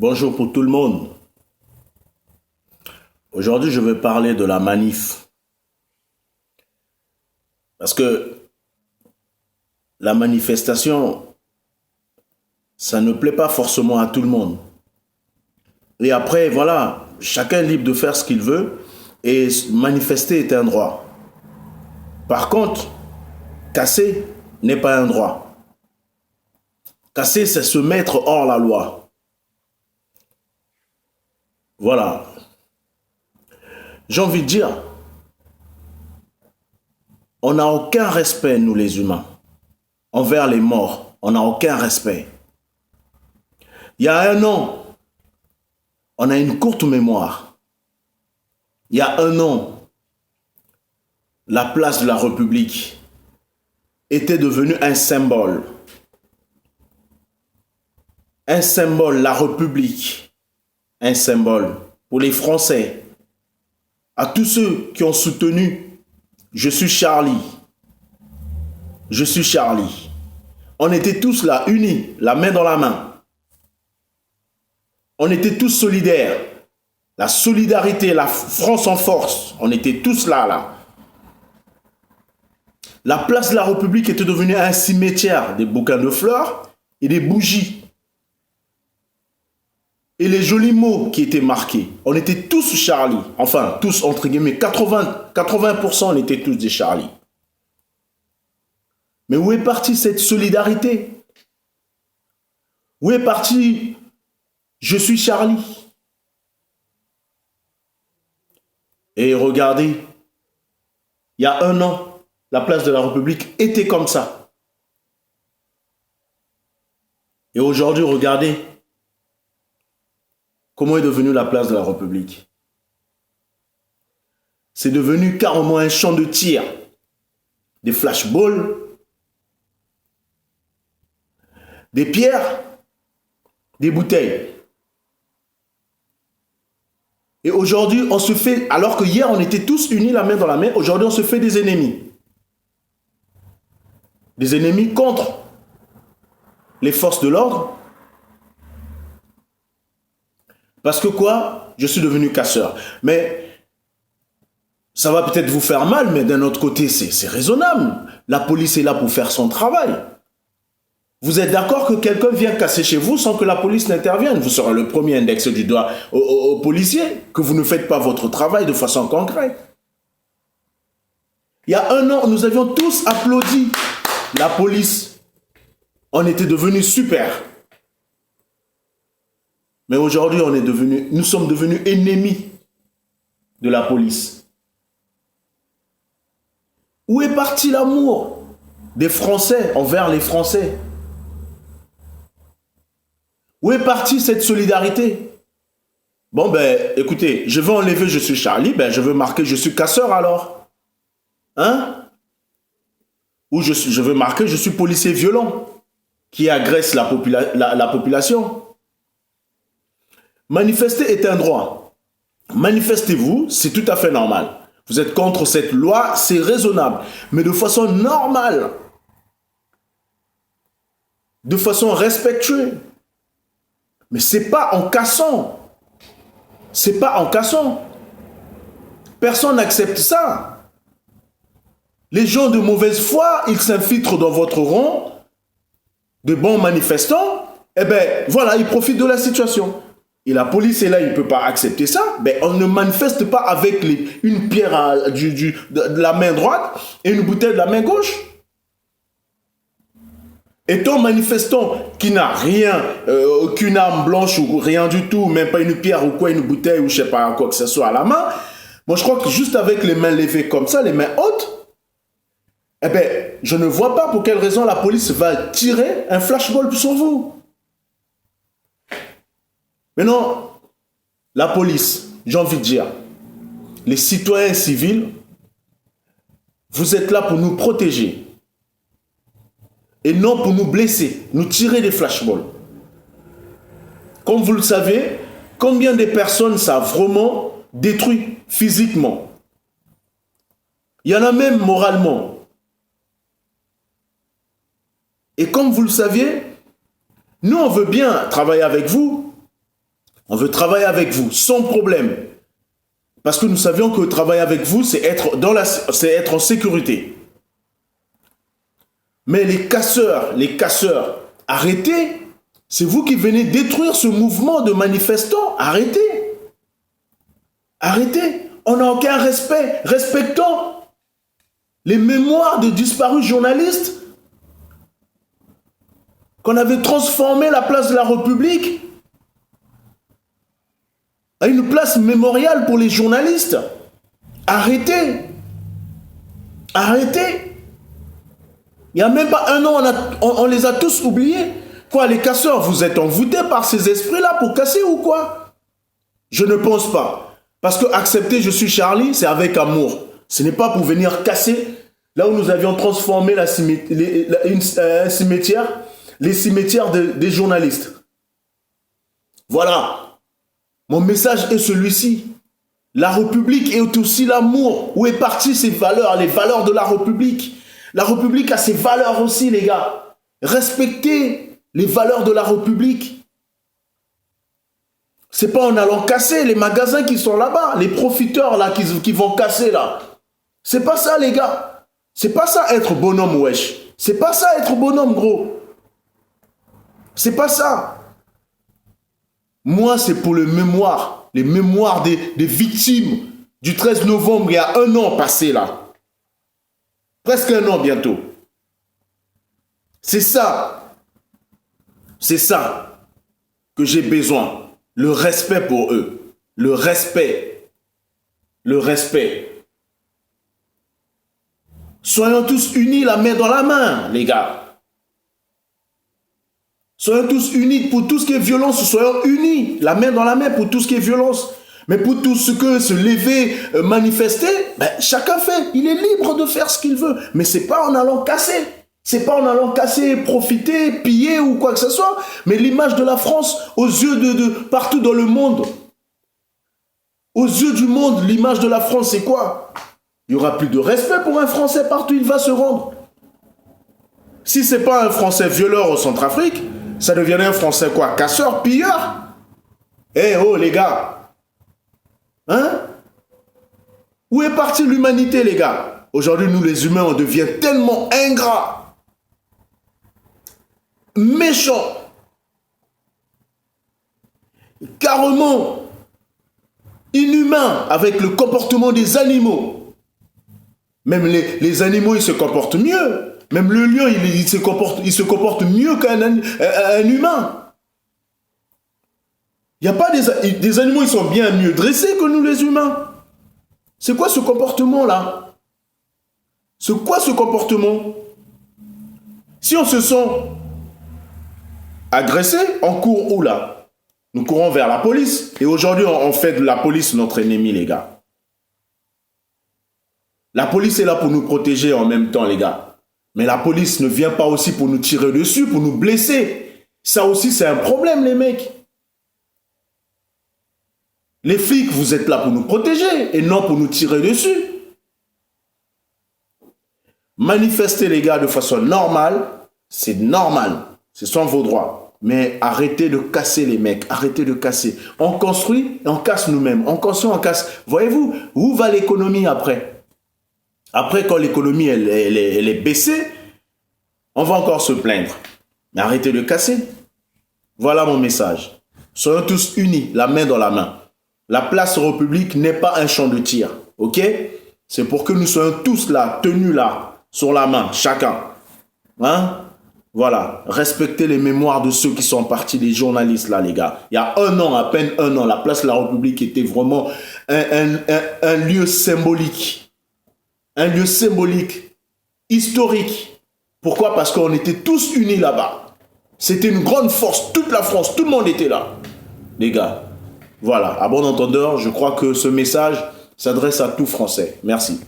Bonjour pour tout le monde. Aujourd'hui, je vais parler de la manif. Parce que la manifestation, ça ne plaît pas forcément à tout le monde. Et après, voilà, chacun est libre de faire ce qu'il veut et manifester est un droit. Par contre, casser n'est pas un droit. Casser, c'est se mettre hors la loi. Voilà. J'ai envie de dire, on n'a aucun respect, nous les humains, envers les morts. On n'a aucun respect. Il y a un an, on a une courte mémoire. Il y a un an, la place de la République était devenue un symbole. Un symbole, la République, un symbole pour les Français. À tous ceux qui ont soutenu, je suis Charlie. Je suis Charlie. On était tous là, unis, la main dans la main. On était tous solidaires. La solidarité, la France en force. On était tous là. La place de la République était devenue un cimetière, des bouquins de fleurs et des bougies. Et les jolis mots qui étaient marqués. On était tous Charlie. Enfin, tous entre guillemets. 80% on était tous des Charlie. Mais où est partie cette solidarité? Où est parti je suis Charlie? Et regardez, il y a un an, la place de la République était comme ça. Et aujourd'hui, regardez comment est devenue la place de la République. C'est devenu carrément un champ de tir. Des flashballs, des pierres, des bouteilles. Et aujourd'hui, on se fait, alors que hier, on était tous unis la main dans la main, aujourd'hui, on se fait des ennemis. Des ennemis contre les forces de l'ordre. Parce que quoi? Je suis devenu casseur. Mais ça va peut-être vous faire mal, mais d'un autre côté, c'est raisonnable. La police est là pour faire son travail. Vous êtes d'accord que quelqu'un vient casser chez vous sans que la police n'intervienne? Vous serez le premier index du doigt aux policiers, que vous ne faites pas votre travail de façon concrète. Il y a un an, nous avions tous applaudi la police. On était devenus super. Mais aujourd'hui, nous sommes devenus ennemis de la police. Où est parti l'amour des Français envers les Français? Où est partie cette solidarité? Bon, ben, écoutez, je veux enlever je suis Charlie, ben, je veux marquer je suis casseur alors. Hein? Ou je veux marquer je suis policier violent qui agresse la population. Manifester est un droit. Manifestez-vous, c'est tout à fait normal. Vous êtes contre cette loi, c'est raisonnable. Mais de façon normale. De façon respectueuse. Mais c'est pas en cassant. C'est pas en cassant. Personne n'accepte ça. Les gens de mauvaise foi, ils s'infiltrent dans votre rang de bons manifestants. Eh bien, voilà, ils profitent de la situation. Et la police est là, il ne peut pas accepter ça. Ben, on ne manifeste pas avec une pierre de la main droite et une bouteille de la main gauche. Et ton manifestant qui n'a rien, aucune arme blanche ou rien du tout, même pas une pierre ou quoi, une bouteille ou je sais pas quoi que ce soit à la main, moi je crois que juste avec les mains levées comme ça, les mains hautes, eh bien, je ne vois pas pour quelle raison la police va tirer un flashball sur vous. Mais non, la police, j'ai envie de dire, les citoyens civils, vous êtes là pour nous protéger. Et non pour nous blesser, nous tirer des flashballs. Comme vous le savez, combien de personnes ça a vraiment détruit physiquement? Il y en a même moralement. Et comme vous le saviez, nous on veut bien travailler avec vous, On veut travailler avec vous, sans problème. Parce que nous savions que travailler avec vous, c'est être en sécurité. Mais les casseurs, arrêtez. C'est vous qui venez détruire ce mouvement de manifestants. Arrêtez. Arrêtez. On n'a aucun respect. Respectons les mémoires de disparus journalistes qu'on avait transformé la place de la République à une place mémoriale pour les journalistes. Arrêtez. Arrêtez. Il n'y a même pas un an, on les a tous oubliés. Quoi, les casseurs, vous êtes envoûtés par ces esprits-là pour casser ou quoi? Je ne pense pas. Parce que accepter je suis Charlie, c'est avec amour. Ce n'est pas pour venir casser là où nous avions transformé un cimetière, les cimetières des journalistes. Voilà. Mon message est celui-ci. La République est aussi l'amour. Où est parti ces valeurs, les valeurs de la République? La République a ses valeurs aussi, les gars. Respectez les valeurs de la République. C'est pas en allant casser les magasins qui sont là-bas, les profiteurs là qui vont casser là. C'est pas ça, les gars. C'est pas ça être bonhomme, wesh. C'est pas ça être bonhomme, gros. C'est pas ça. Moi, c'est pour les mémoires des victimes du 13 novembre, il y a un an passé là. Presque un an bientôt. C'est ça. C'est ça que j'ai besoin. Le respect pour eux. Le respect. Le respect. Soyons tous unis la main dans la main, les gars. Soyons tous unis pour tout ce qui est violence. Soyons unis, la main dans la main pour tout ce qui est violence. Mais pour tout ce que se lever, manifester, ben, chacun fait. Il est libre de faire ce qu'il veut. Mais c'est pas en allant casser. C'est pas en allant casser, profiter, piller ou quoi que ce soit. Mais l'image de la France aux yeux de partout dans le monde. Aux yeux du monde, l'image de la France, c'est quoi? Il n'y aura plus de respect pour un Français partout où il va se rendre. Si c'est pas un Français violeur au Centrafrique, ça deviendrait un Français quoi? Casseur, pilleur? Eh oh les gars! Hein? Où est partie l'humanité, les gars? Aujourd'hui, nous les humains, on devient tellement ingrats, méchants, carrément inhumains avec le comportement des animaux. Même les animaux, ils se comportent mieux. Même le lion, il se comporte mieux qu'un humain. Il n'y a pas des animaux, ils sont bien mieux dressés que nous les humains. C'est quoi ce comportement-là? C'est quoi ce comportement? Si on se sent agressé, on court où là? Nous courons vers la police. Et aujourd'hui, on fait de la police notre ennemi, les gars. La police est là pour nous protéger en même temps, les gars. Mais la police ne vient pas aussi pour nous tirer dessus, pour nous blesser. Ça aussi, c'est un problème, les mecs. Les flics, vous êtes là pour nous protéger et non pour nous tirer dessus. Manifester, les gars, de façon normale, c'est normal. Ce sont vos droits. Mais arrêtez de casser les mecs. Arrêtez de casser. On construit et on casse nous-mêmes. On construit, on casse. Voyez-vous, où va l'économie après? Après, quand l'économie elle est baissée, on va encore se plaindre. Mais arrêtez de casser. Voilà mon message. Soyons tous unis, la main dans la main. La place République n'est pas un champ de tir. Ok? C'est pour que nous soyons tous là, tenus là, sur la main, chacun. Hein? Voilà. Respectez les mémoires de ceux qui sont partis, les journalistes là, les gars. Il y a un an, à peine un an, la place de la République était vraiment un lieu symbolique. Un lieu symbolique, historique. Pourquoi? Parce qu'on était tous unis là-bas. C'était une grande force, toute la France, tout le monde était là. Les gars, voilà, à bon entendeur, je crois que ce message s'adresse à tout Français. Merci.